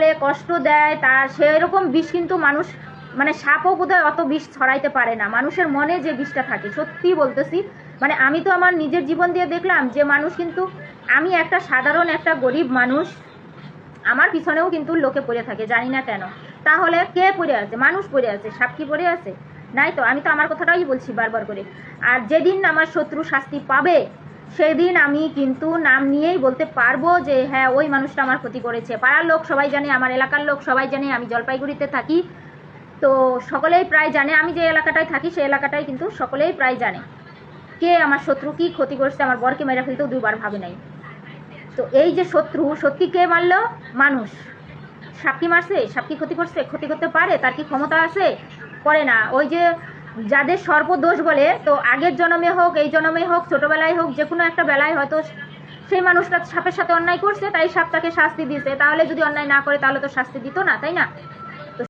বলে, কষ্ট দেয়, তার সেরকম বিষ কিন্তু মানুষ, মানে সাপও বোধহয় অত বিষ ছড়াইতে পারে না। মানুষের মনে যে বিষটা থাকে, সত্যি বলতেছি, মানে আমি তো আমার নিজের জীবন দিয়ে দেখলাম যে মানুষ কিন্তু, আমি একটা সাধারণ একটা গরিব মানুষ, আমার পিছনেও কিন্তু লোকে পড়ে থাকে, জানি না কেন। তাহলে কে পড়ে আছে? মানুষ পড়ে আছে, সাপ কি পড়ে আছে? নাই তো। আমি তো আমার কথাটাই বলছি বারবার করে। আর যেদিন আমার শত্রু শাস্তি পাবে, সেদিন আমি কিন্তু নাম নিয়েই বলতে পারবো যে হ্যাঁ, ওই মানুষটা আমার ক্ষতি করেছে। পাড়ার লোক সবাই জানে, আমার এলাকার লোক সবাই জানে আমি জলপাইগুড়িতে থাকি, তো সকলেই প্রায় জানে, আমি যে এলাকাটায় থাকি সেই এলাকাটায় কিন্তু সকলেই প্রায় জানে কে আমার শত্রু, কি ক্ষতি করছে। আমার বরকে মেরে ফেলতেও দুইবার ভাবে নাই। তো এই যে শত্রু, সত্যি কে মারলো? মানুষ। সাপ কি মারছে? সাপ কি ক্ষতি করছে? ক্ষতি করতে পারে? তার কি ক্ষমতা আছে? করে না। ওই যে যাদের সর্বদোষ বলে, তো আগের জন্মে হোক, এই জন্মে হোক, ছোটবেলায় হোক, যে কোনো একটা বেলায় হয়তো সেই মানুষটা সাপের সাথে অন্যায় করছে, তাই সাপ তাকে শাস্তি দিছে। তাহলে যদি অন্যায় না করে তাহলে তো শাস্তি দিত না, তাই না?